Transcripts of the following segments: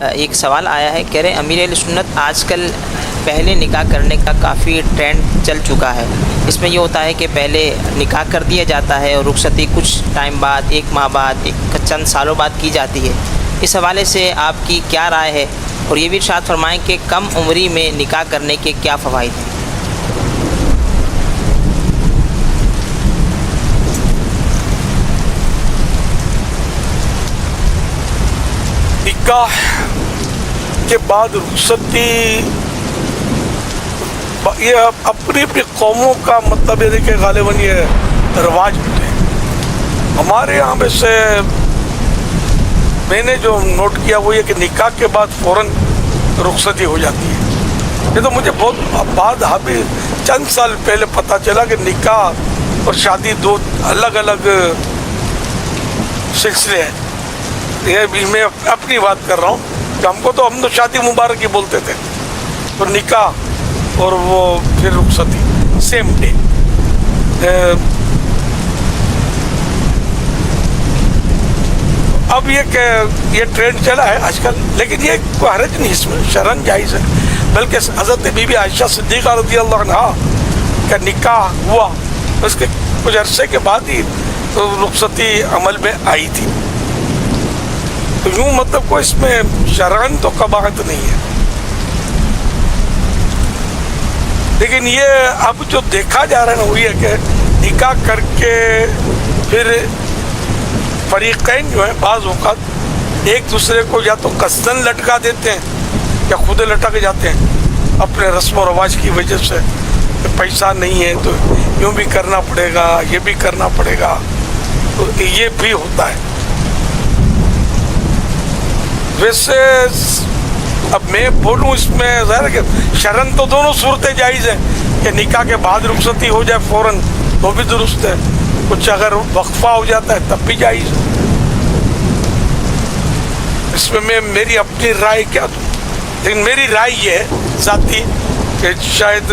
ایک سوال آیا ہے، کہہ رہے امیر اہل سنت آج کل پہلے نکاح کرنے کا کافی ٹرینڈ چل چکا ہے۔ اس میں یہ ہوتا ہے کہ پہلے نکاح کر دیا جاتا ہے اور رخصتی کچھ ٹائم بعد، 1 ماہ بعد، چند سالوں بعد کی جاتی ہے۔ اس حوالے سے آپ کی کیا رائے ہے؟ اور یہ بھی ارشاد فرمائیں کہ کم عمری میں نکاح کرنے کے کیا فوائد ہیں؟ نکاح کے بعد رخصتی یہ اپنی اپنی قوموں کا مطلب ہے کہ غالباً یہ رواج ہوتے ہیں۔ ہمارے یہاں میں سے میں نے جو نوٹ کیا وہ یہ کہ نکاح کے بعد فوراً رخصتی ہو جاتی ہے۔ یہ تو مجھے بہت بعد ابھی چند سال پہلے پتہ چلا کہ نکاح اور شادی دو الگ الگ سلسلے ہیں۔ یہ میں اپنی بات کر رہا ہوں کہ ہم تو شادی مبارک ہی بولتے تھے، تو نکاح اور وہ پھر رخصتی سیم ڈے۔ اب یہ کہ یہ ٹرینڈ چلا ہے آج کل، لیکن یہ کوئی حرج نہیں، اس میں شرعاً جائز ہے۔ بلکہ حضرت بی بی عائشہ صدیقہ رضی اللہ عنہا کا نکاح ہوا، اس کے کچھ عرصے کے بعد ہی رخصتی عمل میں آئی تھی۔ تو یوں مطلب کوئی اس میں شرعاً تو قباحت نہیں ہے، لیکن یہ اب جو دیکھا جا رہا ہے نا وہ یہ کہ نکاح کر کے پھر فریقین جو ہیں بعض اوقات ایک دوسرے کو یا تو قصداً لٹکا دیتے ہیں یا خود لٹک جاتے ہیں اپنے رسم و رواج کی وجہ سے، کہ پیسہ نہیں ہے تو یوں بھی کرنا پڑے گا، یہ بھی کرنا پڑے گا، تو یہ بھی ہوتا ہے۔ ویسے اب میں بولوں اس میں ظاہر ہے کہ شرعاً تو دونوں صورتیں جائز ہیں، کہ نکاح کے بعد رخصتی ہو جائے فوراً تو بھی درست ہے، کچھ اگر وقفہ ہو جاتا ہے تب بھی جائز ہے۔ اس میں میری اپنی رائے کیا دوں، لیکن میری رائے یہ ہے ذاتی کہ شاید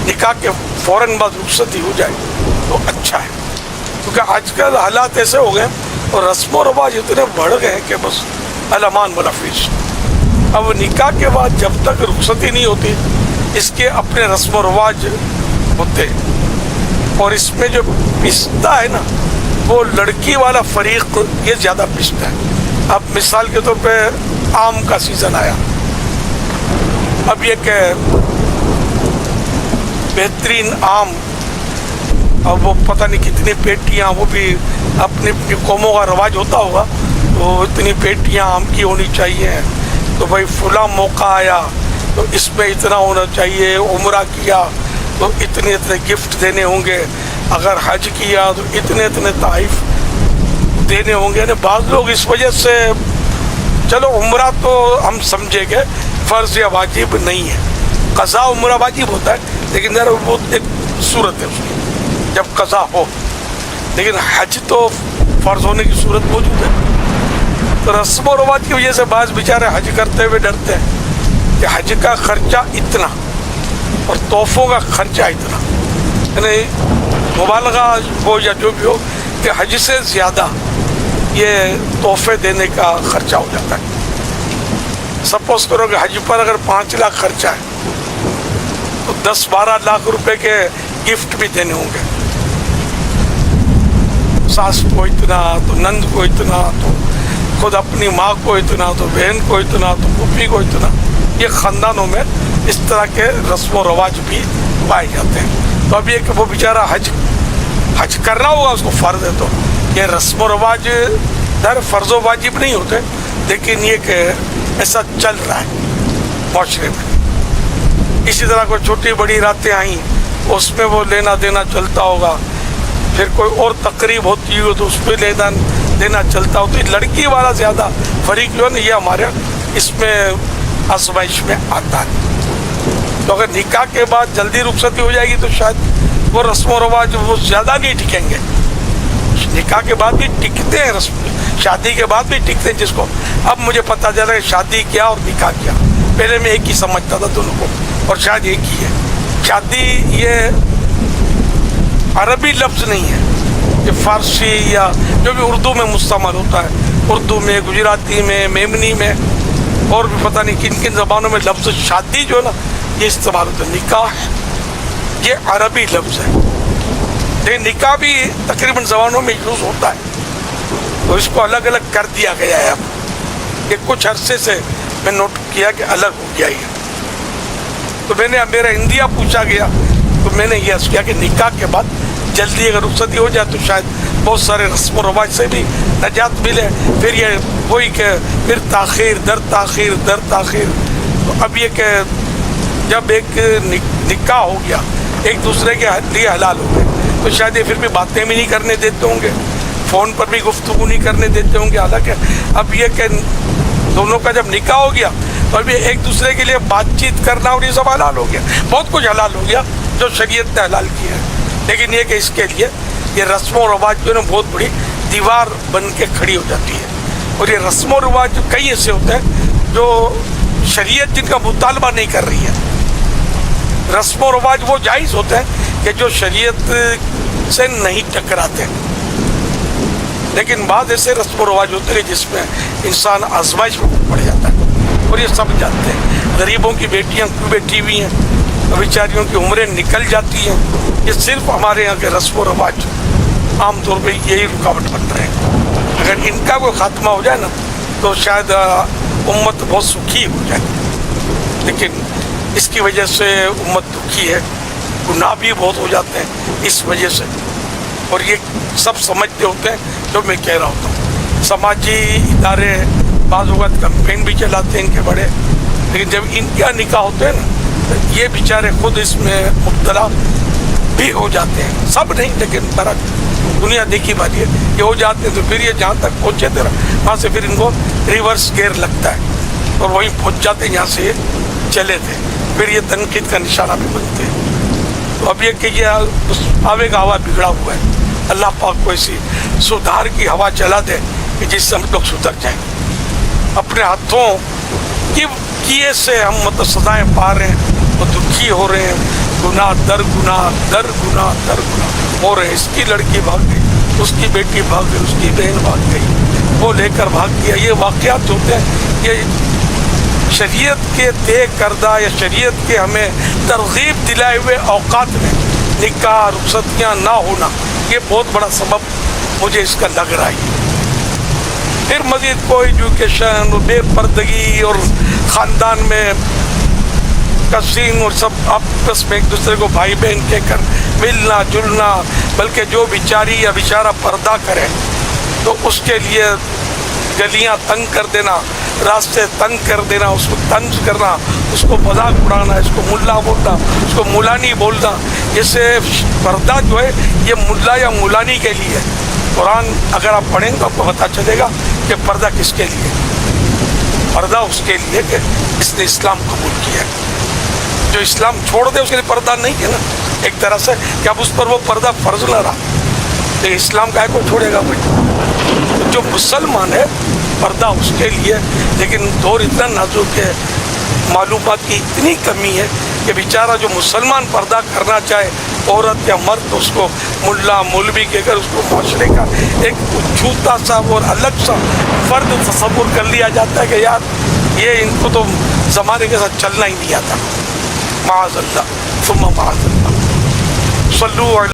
نکاح کے فوراً بعد رخصتی ہو جائے تو اچھا ہے، کیونکہ آج کل حالات ایسے ہو گئے اور رسم و رواج اتنے بڑھ گئے ہیں کہ بس الامان والافیش۔ اب نکاح کے بعد جب تک رخصتی نہیں ہوتی اس کے اپنے رسم و رواج ہوتے ہیں، اور اس میں جو پستا ہے نا وہ لڑکی والا فریق یہ زیادہ پستا ہے۔ اب مثال کے طور پہ آم کا سیزن آیا، اب یہ کہ بہترین آم، اب وہ پتہ نہیں کتنی پیٹیاں، وہ بھی اپنی اپنی قوموں کا رواج ہوتا ہوگا، تو اتنی پیٹیاں آم کی ہونی چاہیے، تو بھائی فلاں موقع آیا تو اس میں اتنا ہونا چاہیے، عمرہ کیا تو اتنے گفٹ دینے ہوں گے، اگر حج کیا تو اتنے تحائف دینے ہوں گے۔ بعض لوگ اس وجہ سے، چلو عمرہ تو ہم سمجھے کہ فرض یا واجب نہیں ہے، قضا عمرہ واجب ہوتا ہے، لیکن ذرا وہ ایک صورت ہے اس کی جب قضا ہو، لیکن حج تو فرض ہونے کی صورت موجود ہے۔ تو رسم و رواج کی وجہ سے بعض بیچارے حج کرتے ہوئے ڈرتے ہیں کہ حج کا خرچہ اتنا اور تحفوں کا خرچہ اتنا، یعنی مبالغہ ہو یا جو بھی ہو کہ حج سے زیادہ یہ تحفے دینے کا خرچہ ہو جاتا ہے۔ سپوز کرو کہ حج پر اگر 5 لاکھ خرچہ ہے تو 10-12 لاکھ روپے کے گفٹ بھی دینے ہوں گے، ساس کو اتنا، تو نند کو اتنا، تو خود اپنی ماں کو اتنا، تو بہن کو اتنا، تو پھوپھی کو اتنا۔ یہ خاندانوں میں اس طرح کے رسم و رواج بھی پائے جاتے ہیں۔ تو اب یہ کہ وہ بیچارہ حج کرنا ہوگا، اس کو فرض ہے، تو یہ رسم و رواج در فرض و واجب نہیں ہوتے، لیکن یہ کہ ایسا چل رہا ہے معاشرے میں۔ اسی طرح کوئی چھوٹی بڑی راتیں آئیں اس میں وہ لینا دینا چلتا ہوگا، پھر کوئی اور تقریب ہوتی ہو تو اس پہ لینا دینا چلتا ہو، تو لڑکی والا زیادہ فریق جو ہے نا یہ ہمارے اس میں آزمائش میں آتا ہے۔ تو اگر نکاح کے بعد جلدی رخصتی ہو جائے گی تو شاید وہ رسم و رواج وہ زیادہ نہیں ٹکیں گے۔ نکاح کے بعد بھی ٹکتے ہیں، شادی کے بعد بھی ٹکتے ہیں، جس کو اب مجھے پتہ چلا کہ شادی کیا اور نکاح کیا، پہلے میں ایک ہی سمجھتا تھا دونوں کو، اور شاید ایک ہی ہے۔ شادی یہ عربی لفظ نہیں ہے، یہ فارسی یا جو بھی اردو میں مستعمل ہوتا ہے، اردو میں، گجراتی میں، میمنی میں، اور بھی پتہ نہیں کن کن زبانوں میں لفظ شادی جو ہے نا یہ استعمال ہوتا ہے. نکاح یہ عربی لفظ ہے، لیکن نکاح بھی تقریباً زبانوں میں یوز ہوتا ہے، تو اس کو الگ الگ کر دیا گیا ہے. اب یہ کچھ عرصے سے میں نوٹ کیا کہ الگ ہو گیا یہ. تو میں نے میرا انڈیا پوچھا گیا تو میں نے یہ کیا کہ نکاح کے بعد جلدی اگر رخصتی ہو جائے تو شاید بہت سارے رسم و رواج سے بھی نجات ملے. پھر یہ وہی کہ پھر تاخیر در تاخیر در تاخیر. تو اب یہ کہ جب ایک نکاح ہو گیا ایک دوسرے کے لیے حلال ہو گئے تو شاید یہ پھر بھی باتیں بھی نہیں کرنے دیتے ہوں گے، فون پر بھی گفتگو نہیں کرنے دیتے ہوں گے. حالانکہ اب یہ کہ دونوں کا جب نکاح ہو گیا تو ابھی ایک دوسرے کے لیے بات چیت کرنا اور یہ سب حلال ہو گیا. بہت کچھ حلال ہو گیا جو شریعت نے حلال کیا ہے، لیکن یہ کہ اس کے لیے یہ رسم و رواج جو ہے نا بہت بڑی دیوار بن کے کھڑی ہو جاتی ہے. اور یہ رسم و رواج کئی ایسے ہوتے ہیں جو شریعت جن کا مطالبہ نہیں کر رہی ہے. رسم و رواج وہ جائز ہوتے ہیں کہ جو شریعت سے نہیں ٹکراتے، لیکن بعض ایسے رسم و رواج ہوتے ہیں جس میں انسان آزمائش میں پڑ جاتا ہے. اور یہ سب جانتے ہیں غریبوں کی بیٹیاں کیوں بیٹھی ہوئی ہیں، بیچاریوں کی عمریں نکل جاتی ہیں. یہ صرف ہمارے یہاں کے رسم و رواج عام طور پہ یہی رکاوٹ بن رہے ہیں. اگر ان کا کوئی خاتمہ ہو جائے نا تو شاید امت بہت سکھی ہو جائے، لیکن اس کی وجہ سے امت دکھی ہے. گناہ بھی بہت ہو جاتے ہیں اس وجہ سے، اور یہ سب سمجھتے ہوتے ہیں جو میں کہہ رہا ہوتا ہوں. سماجی ادارے بعض اوقات کمپین بھی چلاتے ہیں ان کے بڑے، لیکن جب ان کا نکاح ہوتے ہیں نا تو یہ بیچارے خود اس میں مبتلا بھی ہو جاتے ہیں. سب نہیں لیکن برعکس دنیا دیکھی بات یہ ہو جاتے ہیں. تو پھر یہ جہاں تک پہنچے تھے وہاں سے پھر ان کو ریورس گیئر لگتا ہے اور وہیں پہنچ جاتے ہیں جہاں سے یہ چلے تھے. پھر یہ تنقید کا نشانہ بھی بنتے ہیں. تو اب یہ کہ یہ آوے کا ہوا بگڑا ہوا ہے. اللہ پاک کو ایسی سدھار کی ہوا چلا دے کہ جس سے ہم لوگ سدھر جائیں. اپنے ہاتھوں کی کیے سے ہم مطلب سزائیں پا رہے ہیں اور دکھی ہو رہے ہیں. گناہ در گناہ در گناہ در گناہ ہو رہے ہیں. اس کی لڑکی بھاگ گئی، اس کی بیٹی بھاگ گئی، اس کی بہن بھاگ گئی، وہ لے کر بھاگ گیا. یہ واقعات ہوتے ہیں. یہ شریعت کے طے کردہ یا شریعت کے ہمیں ترغیب دلائے ہوئے اوقات میں نکاح رخصتیاں نہ ہونا یہ بہت بڑا سبب مجھے اس کا لگ رہا ہے. پھر مزید کوئی ایجوکیشن اور بے پردگی اور خاندان میں کسین اور سب آپس میں ایک دوسرے کو بھائی بہن کہہ کر ملنا جلنا، بلکہ جو بیچاری یا بیچارہ پردہ کرے تو اس کے لیے گلیاں تنگ کر دینا، راستے تنگ کر دینا، اس کو طنز کرنا، اس کو مذاق اڑانا، اس کو ملا بولنا، اس کو مولانی بولنا. جیسے پردہ جو ہے یہ ملا یا مولانی کے لیے. قرآن اگر آپ پڑھیں تو آپ کو پتہ چلے گا کہ پردہ کس کے لیے. پردہ اس کے لیے کہ اس نے اسلام قبول کیا ہے. جو اسلام چھوڑ دے اس کے لیے پردہ نہیں ہے نا ایک طرح سے کہ اب اس پر وہ پردہ فرض نہ رہا. لیکن اسلام کا ہے کو چھوڑے گا کوئی. جو مسلمان ہے پردہ اس کے لیے. لیکن دور اتنا نازک ہے، معلومات کی اتنی کمی ہے کہ بیچارہ جو مسلمان پردہ کرنا چاہے عورت یا مرد اس کو ملا مولوی کہہ کر اس کو معاشرے کا ایک چھوٹا سا اور الگ سا فرد تصور کر لیا جاتا ہے کہ یار یہ ان کو تو زمانے کے ساتھ چلنا ہی نہیں آتا. معاذ اللہ ثم معاذ اللہ. صلو علی